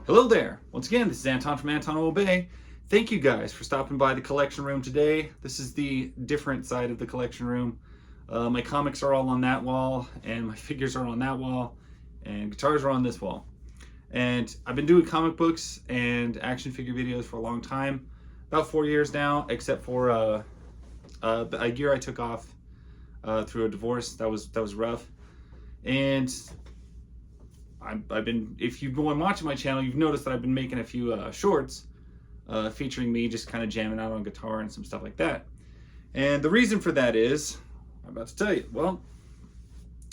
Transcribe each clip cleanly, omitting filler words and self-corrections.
Hello there! Once again, this is Anton from Anton Obey. Thank you guys for stopping by the collection room today. This is the different side of the collection room. My comics are all on that wall, and my figures are on that wall, and guitars are on this wall. And I've been doing comic books and action figure videos for a long time, about 4 years now, except for a year I took off through a divorce. That was rough. And I've been, if you've been watching my channel, you've noticed that I've been making a few shorts featuring me just kind of jamming out on guitar and some stuff like that. And the reason for that is, I'm about to tell you. Well,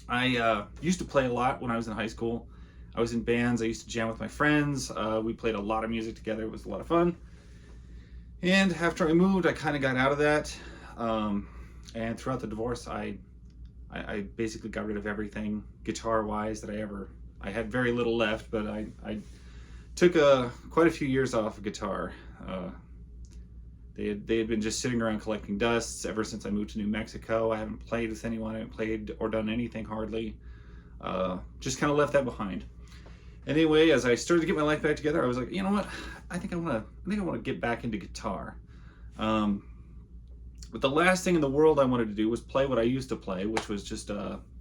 I used to play a lot when I was in high school. I was in bands. I used to jam with my friends. We played a lot of music together. It was a lot of fun. And after I moved, I kind of got out of that. And throughout the divorce, I basically got rid of everything guitar-wise that I had very little left, but I took quite a few years off of guitar. They had been just sitting around collecting dusts ever since I moved to New Mexico. I haven't played with anyone. I haven't played or done anything hardly. Just kind of left that behind. Anyway, as I started to get my life back together, I was like, you know what? I think I want to get back into guitar. But the last thing in the world I wanted to do was play what I used to play, which was just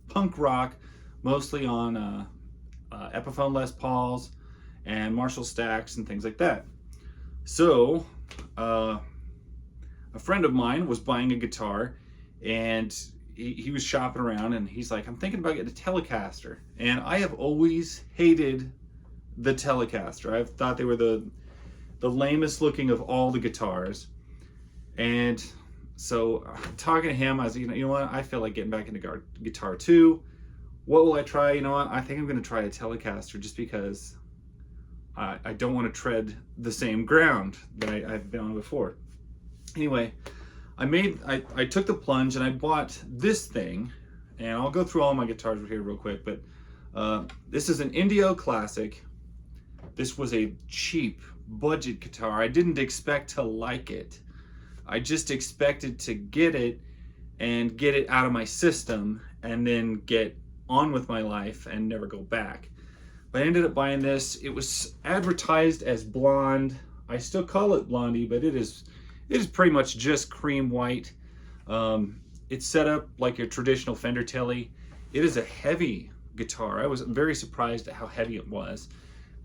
punk rock, mostly on Epiphone Les Pauls and Marshall Stacks and things like that. So a friend of mine was buying a guitar, and he was shopping around, and he's like, I'm thinking about getting a Telecaster. And I have always hated the Telecaster. I've thought they were the lamest looking of all the guitars. And so talking to him, I was, you know what, I feel like getting back into guitar too. What will I try? You know what? I think I'm going to try a Telecaster, just because I don't want to tread the same ground that I've been on before. Anyway, I took the plunge and I bought this thing, and I'll go through all my guitars here real quick, but this is an Indio Classic. This was a cheap budget guitar. I didn't expect to like it. I just expected to get it and get it out of my system and then get on with my life and never go back. But I ended up buying this. It was advertised as blonde. I still call it blondie, but it is pretty much just cream white. It's set up like your traditional Fender Tele. It is a heavy guitar. I was very surprised at how heavy it was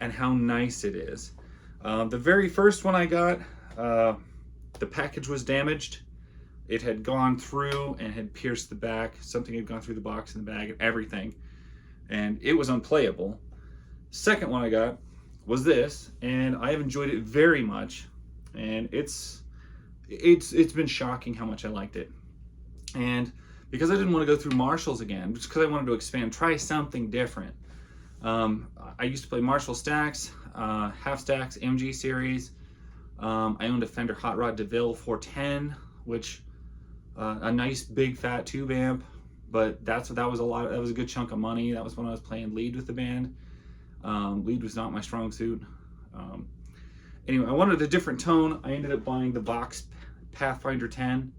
and how nice it is. The very first one I got, the package was damaged. It had gone through and had pierced the back. Something had gone through the box and the bag and everything. And it was unplayable. Second one I got was this, and I have enjoyed it very much. And it's been shocking how much I liked it. And because I didn't want to go through Marshalls again, just because I wanted to expand, try something different. I used to play Marshall Stacks, Half Stacks, MG series. I owned a Fender Hot Rod DeVille 410, which a nice big fat tube amp, but that was a good chunk of money. That was when I was playing lead with the band. Lead was not my strong suit. Anyway, I wanted a different tone. I ended up buying the Vox Pathfinder 10,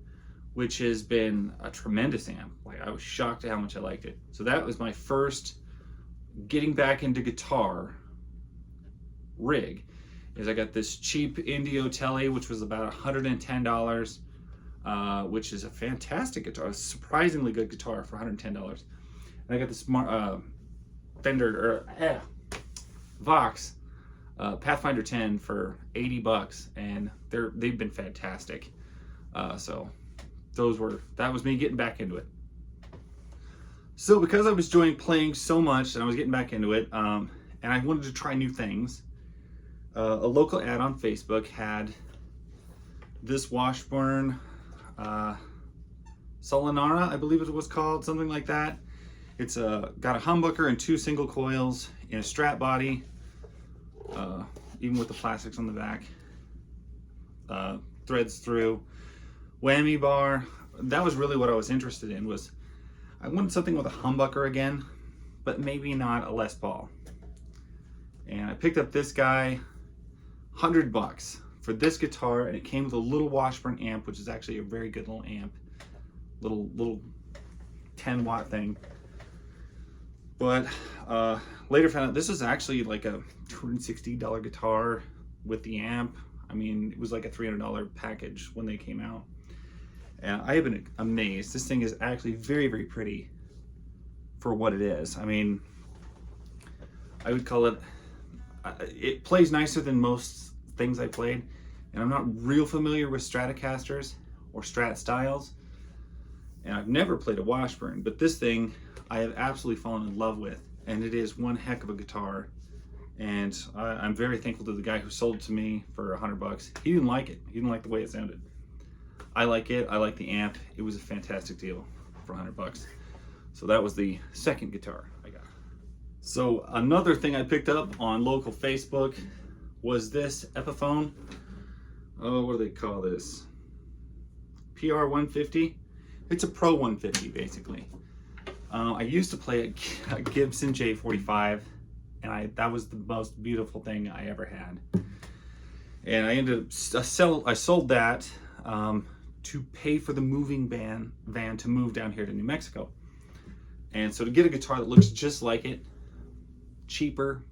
which has been a tremendous amp. Like, I was shocked at how much I liked it. So that was my first getting back into guitar rig. Is I got this cheap Indio Tele, which was about $110, which is a fantastic guitar, a surprisingly good guitar for $110. And I got this Vox Pathfinder 10 for $80, and they've been fantastic. So that was me getting back into it. So because I was enjoying playing so much and I was getting back into it, and I wanted to try new things, a local ad on Facebook had this Washburn Solinara, I believe it was called, something like that. It's got a humbucker and 2 single coils in a Strat body. even with the plastics on the back. Threads through, whammy bar. That was really what I was interested in. Was I wanted something with a humbucker again, but maybe not a Les Paul. And I picked up this guy, $100 for this guitar, and it came with a little Washburn amp, which is actually a very good little amp, little 10-watt thing. But later found out this is actually like a $260 guitar with the amp. I mean, it was like a $300 package when they came out. And I have been amazed. This thing is actually very, very pretty for what it is. I mean, I would call it, it plays nicer than most things I played. And I'm not real familiar with Stratocasters or Strat styles. And I've never played a Washburn, but this thing I have absolutely fallen in love with. And it is one heck of a guitar. And I'm very thankful to the guy who sold it to me for $100. He didn't like it. He didn't like the way it sounded. I like it. I like the amp. It was a fantastic deal for $100. So that was the second guitar I got. So another thing I picked up on local Facebook was this Epiphone. Oh, what do they call this? PR150. It's a Pro 150 basically. I used to play a Gibson J45. And that was the most beautiful thing I ever had. And I ended up, I sold that to pay for the moving van to move down here to New Mexico. And so to get a guitar that looks just like it, cheaper,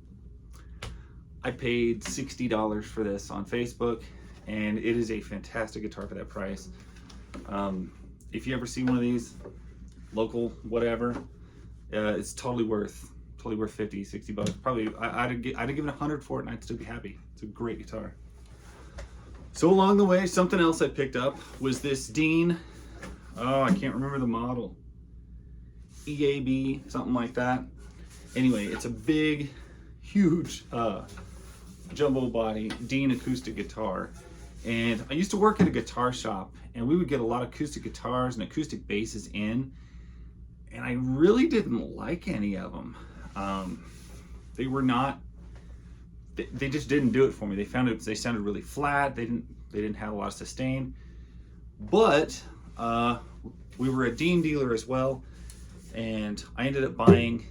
I paid $60 for this on Facebook, and it is a fantastic guitar for that price. If you ever see one of these, local, whatever, it's totally worth 50, 60 bucks. Probably, I'd have given 100 for it and I'd still be happy. It's a great guitar. So along the way, something else I picked up was this Dean, oh, I can't remember the model. EAB, something like that. Anyway, it's a big, huge jumbo body Dean acoustic guitar. And I used to work at a guitar shop, and we would get a lot of acoustic guitars and acoustic basses in, and I really didn't like any of them. They were not, they just didn't do it for me. They sounded really flat. They didn't have a lot of sustain. But we were a Dean dealer as well, and I ended up buying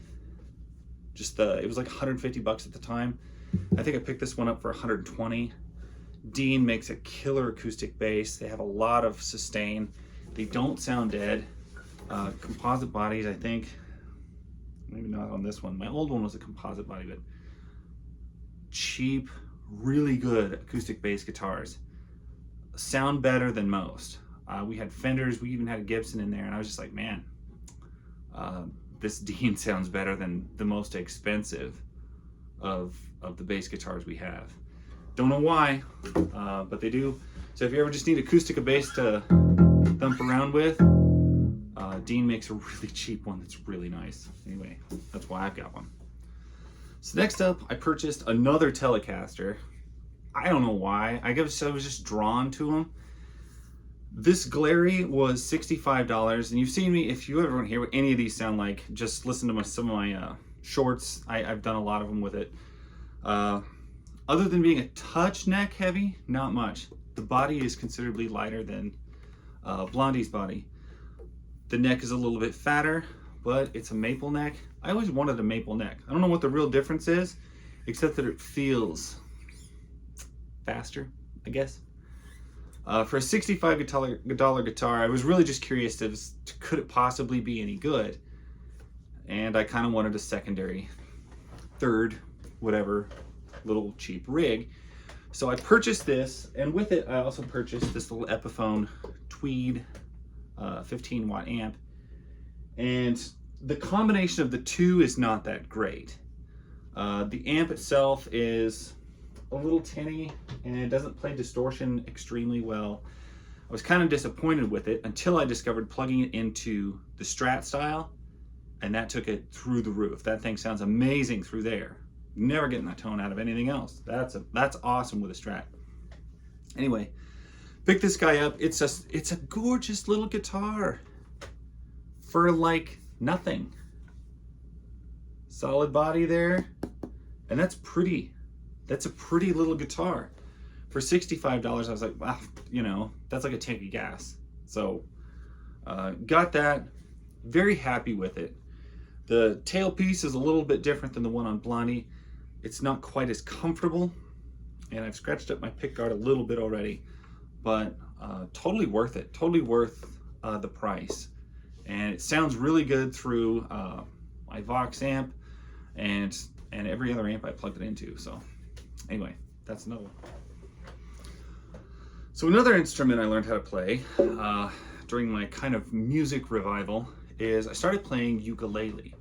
just it was like 150 bucks at the time. I think I picked this one up for 120. Dean makes a killer acoustic bass. They have a lot of sustain. They don't sound dead. Composite bodies, I think. Maybe not on this one. My old one was a composite body, but cheap, really good acoustic bass guitars. Sound better than most. We had Fenders, we even had a Gibson in there, and I was just like, man, this Dean sounds better than the most expensive of the bass guitars we have. Don't know why, but they do. So if you ever just need acoustic bass to thump around with, Dean makes a really cheap one that's really nice. Anyway, that's why I've got one. So next up, I purchased another Telecaster. I don't know why. I guess I was just drawn to them. This Glary was $65, and you've seen me, if you ever want to hear what any of these sound like, just listen to some of my shorts. I've done a lot of them with it. Other than being a touch neck heavy, not much. The body is considerably lighter than Blondie's body. The neck is a little bit fatter, but it's a maple neck. I always wanted a maple neck. I don't know what the real difference is, except that it feels faster, I guess. For a $65 guitar, I was really just curious could it possibly be any good? And I kind of wanted a secondary, third, whatever, little cheap rig. So I purchased this, and with it I also purchased this little Epiphone Tweed 15-watt amp. And the combination of the two is not that great. The amp itself is a little tinny, and it doesn't play distortion extremely well. I was kind of disappointed with it until I discovered plugging it into the Strat style, and that took it through the roof. That thing sounds amazing through there. Never getting that tone out of anything else. That's awesome with a Strat. Anyway, pick this guy up. It's a gorgeous little guitar for like nothing. Solid body there, and that's pretty. That's a pretty little guitar. For $65, I was like, wow, you know, that's like a tank of gas. So got that, very happy with it. The tailpiece is a little bit different than the one on Blondie. It's not quite as comfortable, and I've scratched up my pickguard a little bit already, but totally worth it, totally worth the price. And it sounds really good through my Vox amp and every other amp I plugged it into. So anyway, that's another one. So another instrument I learned how to play during my kind of music revival is I started playing ukulele.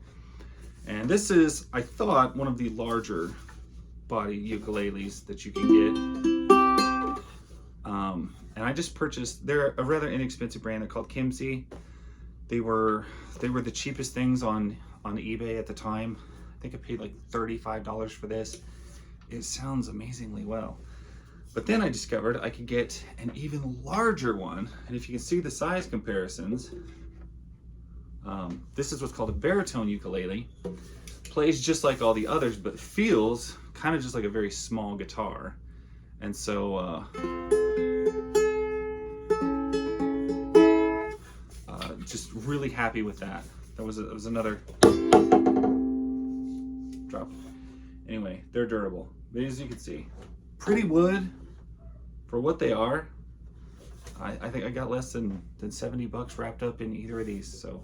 And this is, I thought, one of the larger body ukuleles that you can get. And I just purchased, they're a rather inexpensive brand. They're called Kimsey. They were the cheapest things on eBay at the time. I think I paid like $35 for this. It sounds amazingly well. But then I discovered I could get an even larger one. And if you can see the size comparisons, this is what's called a baritone ukulele. Plays just like all the others, but feels kind of just like a very small guitar. And so just really happy with that. That was another drop. Anyway, they're durable. But as you can see, pretty wood for what they are. I think I got less than $70 wrapped up in either of these. So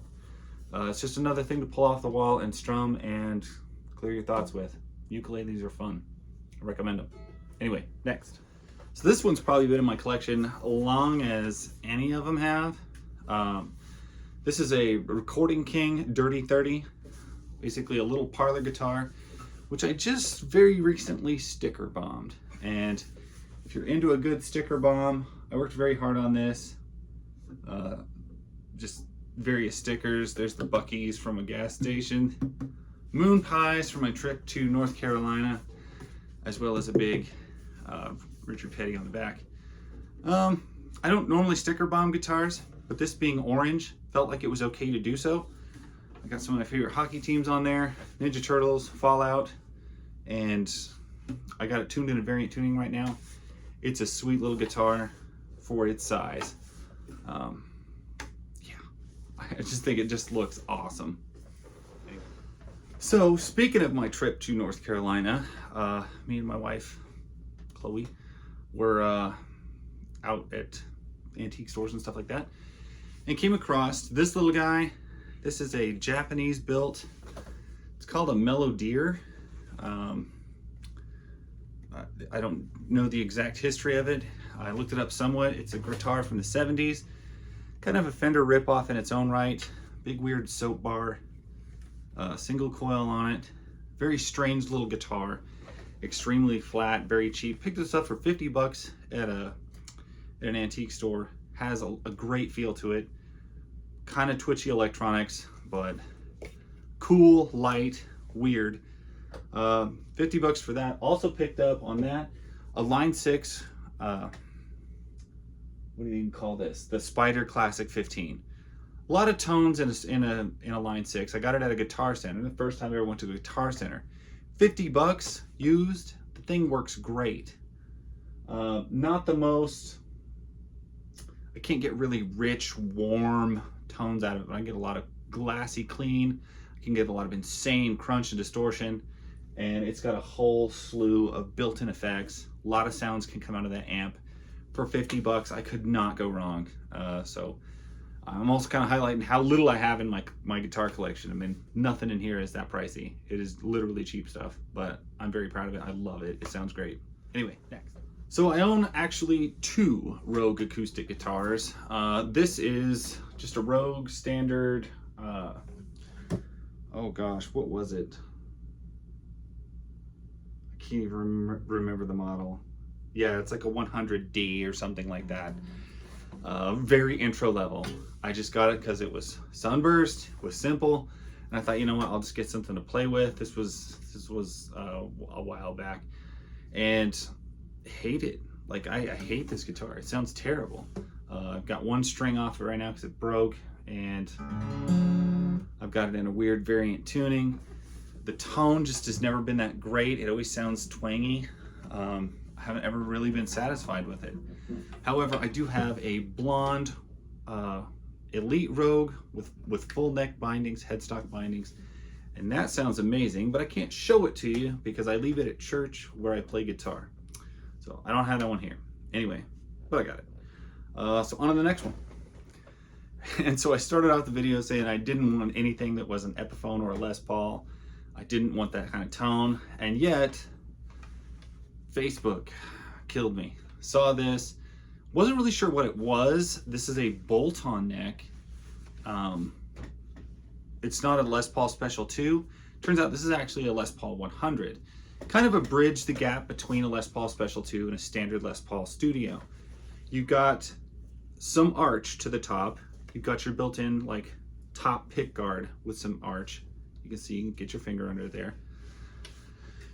it's just another thing to pull off the wall and strum and clear your thoughts with. Ukuleles are fun. I recommend them. Anyway, next. So this one's probably been in my collection long as any of them have. This is a Recording King Dirty 30, basically a little parlor guitar, which I just very recently sticker bombed. And if you're into a good sticker bomb, I worked very hard on this. Just various stickers. There's the Buc-ee's from a gas station, moon pies from my trip to North Carolina, as well as a big Richard Petty on the back. I don't normally sticker bomb guitars, but this being orange felt like it was okay to do so. I got some of my favorite hockey teams on there, Ninja Turtles, Fallout, and I got it tuned in a variant tuning right now. It's a sweet little guitar for its size. Yeah, I just think it just looks awesome. So speaking of my trip to North Carolina, me and my wife, Chloe, were out at antique stores and stuff like that, and came across this little guy. This is a Japanese built, it's called a Melodier. I don't know the exact history of it. I looked it up somewhat. It's a guitar from the 70s, kind of a Fender ripoff in its own right. Big weird soap bar, single coil on it. Very strange little guitar, extremely flat, very cheap. Picked this up for $50 at an antique store. Has a great feel to it. Kind of twitchy electronics, but cool, light, weird. $50 for that. Also picked up on that a Line 6, what do you even call this? The Spider Classic 15. A lot of tones in a Line 6. I got it at a Guitar Center. The first time I ever went to a Guitar Center. $50 used. The thing works great. Not the most, I can't get really rich, warm tones out of it, but I get a lot of glassy clean. I can get a lot of insane crunch and distortion, and it's got a whole slew of built-in effects. A lot of sounds can come out of that amp. For $50, I could not go wrong. So I'm also kind of highlighting how little I have in my guitar collection. I mean, nothing in here is that pricey. It is literally cheap stuff, but I'm very proud of it. I love it. It sounds great. Anyway, next. So I own actually two Rogue acoustic guitars. This is just a Rogue standard, oh gosh, what was it? I can't even remember the model. Yeah, it's like a 100D or something like that. Very intro level. I just got it because it was sunburst, was simple, and I thought, you know what, I'll just get something to play with. This was a while back, and hate it. Like I hate this guitar. It sounds terrible. I've got one string off it right now because it broke, and I've got it in a weird variant tuning. The tone just has never been that great. It always sounds twangy. I haven't ever really been satisfied with it. However, I do have a blonde Elite Rogue with full neck bindings, headstock bindings, and that sounds amazing, but I can't show it to you because I leave it at church where I play guitar. So I don't have that one here. Anyway, but I got it. So on to the next one. And so I started out the video saying I didn't want anything that was an Epiphone or a Les Paul. I didn't want that kind of tone, and yet Facebook killed me. Saw this, wasn't really sure what it was. This is a bolt-on neck. It's not a Les Paul Special 2. Turns out this is actually a Les Paul 100. Kind of a bridge the gap between a Les Paul Special 2 and a standard Les Paul Studio. You've got some arch to the top. You've got your built-in like top pick guard with some arch. You can see, you can get your finger under there.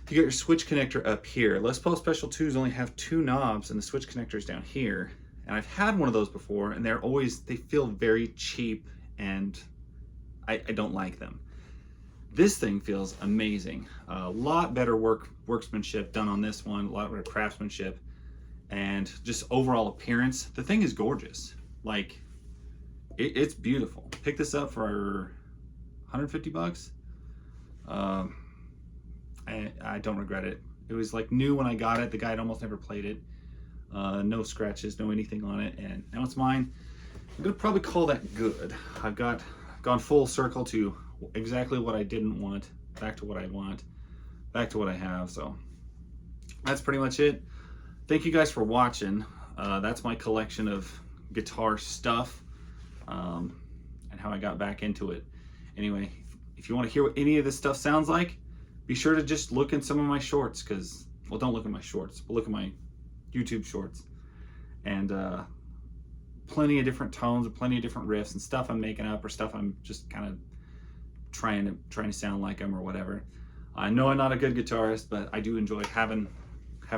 You got your switch connector up here. Les Paul Special 2s only have 2 knobs and the switch connector is down here. And I've had one of those before, and they feel very cheap, and I don't like them. This thing feels amazing. A lot better workmanship done on this one, a lot better craftsmanship, and just overall appearance. The thing is gorgeous. Like, it's beautiful. Pick this up for 150 bucks. I don't regret it. It was like new when I got it. The guy had almost never played it. No scratches, no anything on it, and now it's mine. I'm gonna probably call that good. I've gone full circle to exactly what I didn't want, back to what I want, back to what I have. So that's pretty much it. Thank you guys for watching. That's my collection of guitar stuff, and how I got back into it. Anyway, if you want to hear what any of this stuff sounds like, be sure to just look in some of my shorts, well, don't look at my shorts, but look at my YouTube shorts. And plenty of different tones and plenty of different riffs and stuff I'm making up, or stuff I'm just kind of trying to sound like them or whatever. I know I'm not a good guitarist, but I do enjoy having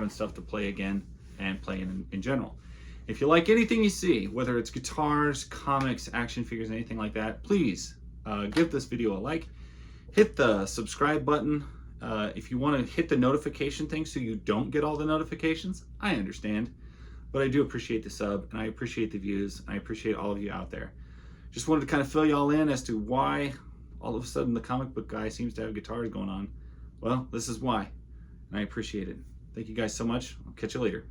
stuff to play again and playing in general. If you like anything you see, whether it's guitars, comics, action figures, anything like that, please give this video a like. Hit the subscribe button. If you want to hit the notification thing so you don't get all the notifications, I understand. But I do appreciate the sub, and I appreciate the views, and I appreciate all of you out there. Just wanted to kind of fill y'all in as to why all of a sudden the comic book guy seems to have guitars going on. Well, this is why, and I appreciate it. Thank you guys so much. I'll catch you later.